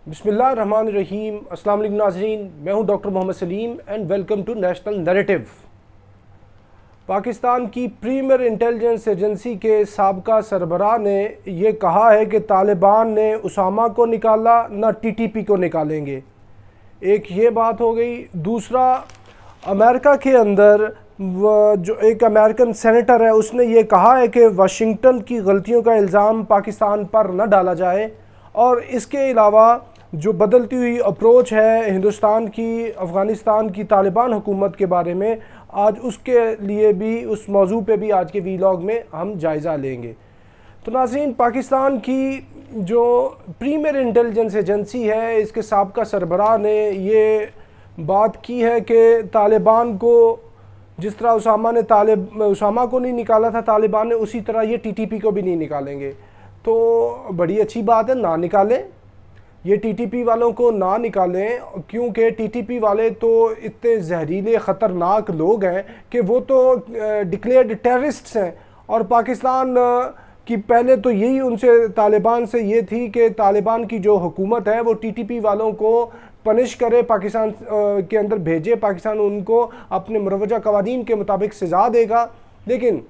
بسم اللہ الرحمن الرحیم۔ السلام علیکم ناظرین، میں ہوں doctor Muhammad Saleem and welcome to national narrative. Pakistan کی پریمیئر انٹیلیجنس ایجنسی کے سابقہ سربراہ نے یہ کہا ہے کہ طالبان نے اسامہ کو نکالا نہ ٹی ٹی پی کو نکالیں گے۔ ایک یہ بات ہو گئی۔ دوسرا، امریکہ کے اندر جو ایک امریکن سینیٹر ہے اس نے یہ کہا ہے کہ واشنگٹن کی غلطیوں کا الزام پاکستان پر نہ ڈالا جائے، اور اس کے علاوہ جو بدلتی ہوئی اپروچ ہے ہندوستان کی افغانستان کی طالبان حکومت کے بارے میں، آج اس کے لیے بھی اس موضوع پہ بھی آج کے ویلاگ میں ہم جائزہ لیں گے۔ تو ناظرین، پاکستان کی جو پریمیئر انٹیلیجنس ایجنسی ہے اس کے سابقہ سربراہ نے یہ بات کی ہے کہ طالبان کو جس طرح اسامہ کو نہیں نکالا تھا طالبان نے، اسی طرح یہ ٹی ٹی پی کو بھی نہیں نکالیں گے۔ تو بڑی اچھی بات ہے، نہ نکالیں، یہ ٹی ٹی پی والوں کو نہ نکالیں، کیونکہ ٹی ٹی پی والے تو اتنے زہریلے خطرناک لوگ ہیں کہ وہ تو ڈکلیئرڈ ٹیررسٹس ہیں، اور پاکستان کی پہلے تو یہی ان سے طالبان سے یہ تھی کہ طالبان کی جو حکومت ہے وہ ٹی ٹی پی والوں کو پنش کرے، پاکستان کے اندر بھیجے، پاکستان ان کو اپنے مروجہ قوانین کے مطابق سزا دے گا۔ لیکن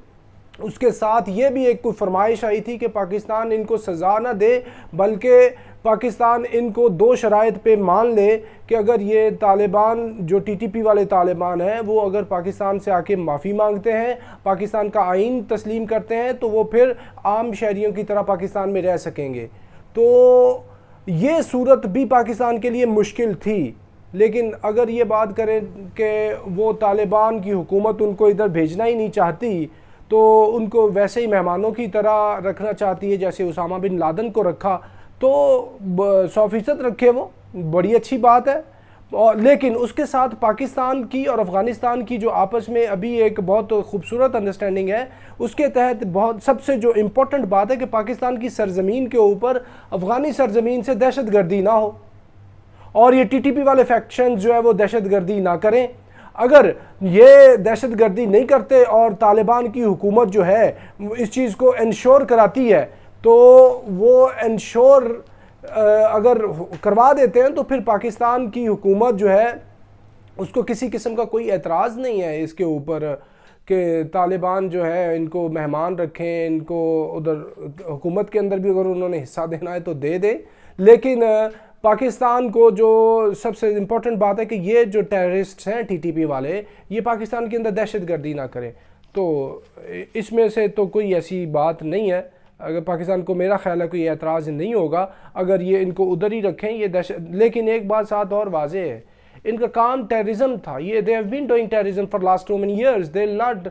اس کے ساتھ یہ بھی ایک کوئی فرمائش آئی تھی کہ پاکستان ان کو سزا نہ دے، بلکہ پاکستان ان کو دو شرائط پہ مان لے کہ اگر یہ طالبان جو ٹی ٹی پی والے طالبان ہیں وہ اگر پاکستان سے آ کے معافی مانگتے ہیں، پاکستان کا آئین تسلیم کرتے ہیں، تو وہ پھر عام شہریوں کی طرح پاکستان میں رہ سکیں گے۔ تو یہ صورت بھی پاکستان کے لیے مشکل تھی، لیکن اگر یہ بات کریں کہ وہ طالبان کی حکومت ان کو ادھر بھیجنا ہی نہیں چاہتی، تو ان کو ویسے ہی مہمانوں کی طرح رکھنا چاہتی ہے جیسے اسامہ بن لادن کو رکھا، تو 100% رکھے، وہ بڑی اچھی بات ہے۔ لیکن اس کے ساتھ پاکستان کی اور افغانستان کی جو آپس میں ابھی ایک بہت خوبصورت انڈرسٹینڈنگ ہے، اس کے تحت سب سے جو امپورٹنٹ بات ہے کہ پاکستان کی سرزمین کے اوپر افغانی سرزمین سے دہشت گردی نہ ہو، اور یہ ٹی ٹی پی والے فیکشنز جو ہے وہ دہشت گردی نہ کریں۔ اگر یہ دہشت گردی نہیں کرتے اور طالبان کی حکومت جو ہے اس چیز کو انشور کراتی ہے، تو وہ انشور اگر کروا دیتے ہیں تو پھر پاکستان کی حکومت جو ہے اس کو کسی قسم کا کوئی اعتراض نہیں ہے اس کے اوپر کہ طالبان جو ہے ان کو مہمان رکھیں، ان کو ادھر حکومت کے اندر بھی اگر انہوں نے حصہ دینا ہے تو دے دیں۔ لیکن پاکستان کو جو سب سے امپورٹنٹ بات ہے کہ یہ جو ٹیررسٹس ہیں ٹی ٹی پی والے، یہ پاکستان کے اندر دہشت گردی نہ کریں۔ تو اس میں سے تو کوئی ایسی بات نہیں ہے، اگر پاکستان کو میرا خیال ہے کوئی اعتراض نہیں ہوگا اگر یہ ان کو ادھر ہی رکھیں یہ دہشت۔ لیکن ایک بات ساتھ اور واضح ہے، ان کا کام ٹیررزم تھا، یہ they have been doing terrorism for last too many years, they will not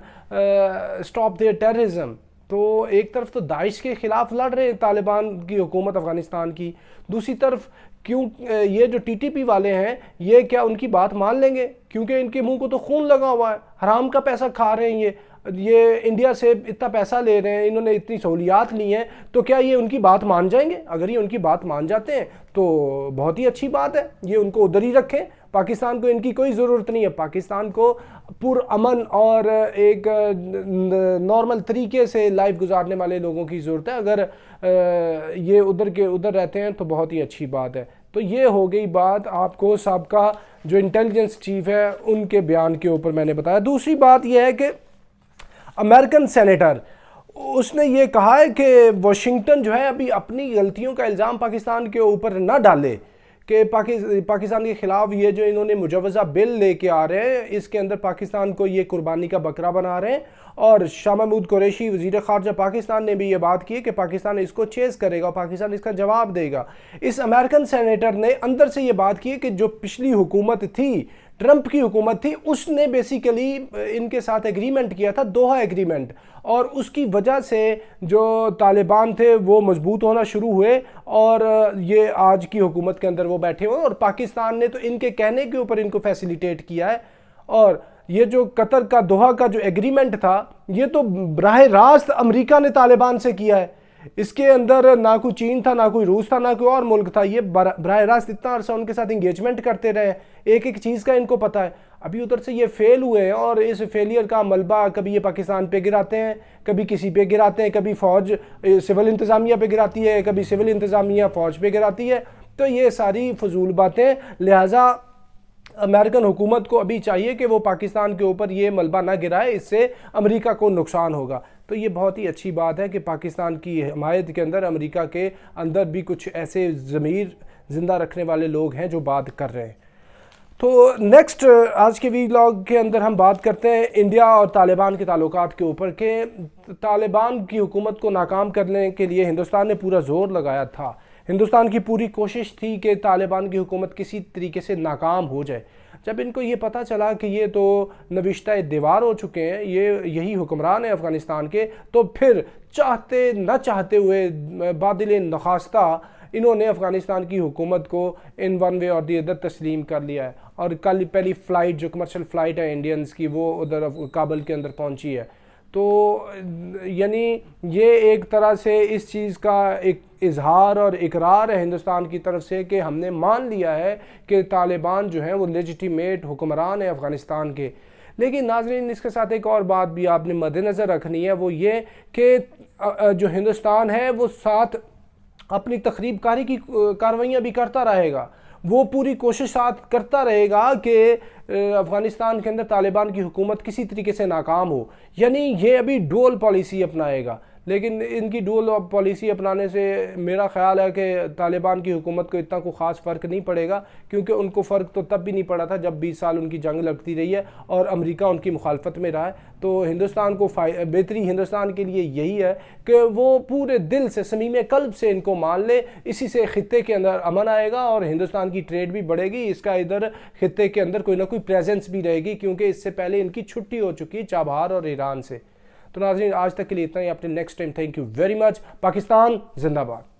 stop their terrorism۔ تو ایک طرف تو داعش کے خلاف لڑ رہے ہیں طالبان کی حکومت افغانستان کی، دوسری طرف کیوں یہ جو ٹی ٹی پی والے ہیں یہ کیا ان کی بات مان لیں گے؟ کیونکہ ان کے منہ کو تو خون لگا ہوا ہے، حرام کا پیسہ کھا رہے ہیں، یہ انڈیا سے اتنا پیسہ لے رہے ہیں، انہوں نے اتنی سہولیات لی ہیں، تو کیا یہ ان کی بات مان جائیں گے؟ اگر یہ ان کی بات مان جاتے ہیں تو بہت ہی اچھی بات ہے، یہ ان کو ادھر ہی رکھیں، پاکستان کو ان کی کوئی ضرورت نہیں ہے۔ پاکستان کو پرامن اور ایک نارمل طریقے سے لائف گزارنے والے لوگوں کی ضرورت ہے، اگر یہ ادھر کے ادھر رہتے ہیں تو بہت ہی اچھی بات ہے۔ تو یہ ہو گئی بات آپ کو سابقہ جو انٹیلیجنس چیف ہے ان کے بیان کے اوپر میں نے بتایا۔ دوسری بات یہ ہے کہ امریکن سینیٹر اس نے یہ کہا ہے کہ واشنگٹن جو ہے ابھی اپنی غلطیوں کا الزام پاکستان کے اوپر نہ ڈالے، کہ پاکستان کے خلاف یہ جو انہوں نے مجوزہ بل لے کے آ رہے ہیں اس کے اندر پاکستان کو یہ قربانی کا بکرا بنا رہے ہیں۔ اور شاہ محمود قریشی وزیر خارجہ پاکستان نے بھی یہ بات کی کہ پاکستان اس کو چیز کرے گا، پاکستان اس کا جواب دے گا۔ اس امریکن سینیٹر نے اندر سے یہ بات کی کہ جو پچھلی حکومت تھی، ٹرمپ کی حکومت تھی، اس نے بیسیکلی ان کے ساتھ ایگریمنٹ کیا تھا، دوحہ ایگریمنٹ، اور اس کی وجہ سے جو طالبان تھے وہ مضبوط ہونا شروع ہوئے، اور یہ آج کی حکومت کے اندر وہ بیٹھے ہوئے، اور پاکستان نے تو ان کے کہنے کے اوپر ان کو فیسیلیٹیٹ کیا ہے۔ اور یہ جو قطر کا دوحہ کا جو ایگریمنٹ تھا یہ تو براہ راست امریکہ نے طالبان سے کیا ہے، اس کے اندر نہ کوئی چین تھا، نہ کوئی روس تھا، نہ کوئی اور ملک تھا، یہ براہ راست اتنا عرصہ ان کے ساتھ انگیجمنٹ کرتے رہے، ایک ایک چیز کا ان کو پتہ ہے۔ ابھی ادھر سے یہ فیل ہوئے ہیں، اور اس فیلئر کا ملبہ کبھی یہ پاکستان پہ گراتے ہیں، کبھی کسی پہ گراتے ہیں، کبھی فوج سول انتظامیہ پہ گراتی ہے، کبھی سول انتظامیہ فوج پہ گراتی ہے۔ تو یہ ساری فضول باتیں، لہٰذا امریکن حکومت کو ابھی چاہیے کہ وہ پاکستان کے اوپر یہ ملبہ نہ گرائے، اس سے امریکہ کو نقصان ہوگا۔ تو یہ بہت ہی اچھی بات ہے کہ پاکستان کی حمایت کے اندر امریکہ کے اندر بھی کچھ ایسے ضمیر زندہ رکھنے والے لوگ ہیں جو بات کر رہے ہیں۔ تو نیکسٹ آج کے ویلاگ کے اندر ہم بات کرتے ہیں انڈیا اور طالبان کے تعلقات کے اوپر، کہ طالبان کی حکومت کو ناکام کرنے کے لیے ہندوستان نے پورا زور لگایا تھا۔ ہندوستان کی پوری کوشش تھی کہ طالبان کی حکومت کسی طریقے سے ناکام ہو جائے۔ جب ان کو یہ پتہ چلا کہ یہ تو نوشتہ دیوار ہو چکے ہیں، یہی حکمران ہیں افغانستان کے، تو پھر چاہتے نہ چاہتے ہوئے بادل نخواستہ انہوں نے افغانستان کی حکومت کو ان ون وے اور دی ادر تسلیم کر لیا ہے۔ اور کل پہلی فلائٹ جو کمرشل فلائٹ ہے انڈینز کی، وہ ادھر کابل کے اندر پہنچی ہے۔ تو یعنی یہ ایک طرح سے اس چیز کا ایک اظہار اور اقرار ہے ہندوستان کی طرف سے کہ ہم نے مان لیا ہے کہ طالبان جو ہیں وہ لیجیٹیمیٹ حکمران ہیں افغانستان کے۔ لیکن ناظرین، اس کے ساتھ ایک اور بات بھی آپ نے مد نظر رکھنی ہے، وہ یہ کہ جو ہندوستان ہے وہ ساتھ اپنی تخریب کاری کی کارروائیاں بھی کرتا رہے گا، وہ پوری کوششات کرتا رہے گا کہ افغانستان کے اندر طالبان کی حکومت کسی طریقے سے ناکام ہو۔ یعنی یہ ابھی ڈول پالیسی اپنائے گا، لیکن ان کی ڈول پالیسی اپنانے سے میرا خیال ہے کہ طالبان کی حکومت کو اتنا کوئی خاص فرق نہیں پڑے گا، کیونکہ ان کو فرق تو تب بھی نہیں پڑا تھا جب 20 سال ان کی جنگ لگتی رہی ہے اور امریکہ ان کی مخالفت میں رہا ہے۔ تو ہندوستان کو بہتری ہندوستان کے لیے یہی ہے کہ وہ پورے دل سے صمیم قلب سے ان کو مان لے، اسی سے خطے کے اندر امن آئے گا اور ہندوستان کی ٹریڈ بھی بڑھے گی، اس کا ادھر خطے کے اندر کوئی نہ کوئی پریزنس بھی رہے گی، کیونکہ اس سے پہلے ان کی چھٹی ہو چکی ہے چابہار اور ایران سے۔ تو ناظرین، آج تک کے لیے اتنا ہی، اپنے next time, thank you very much. Pakistan زندہ باد۔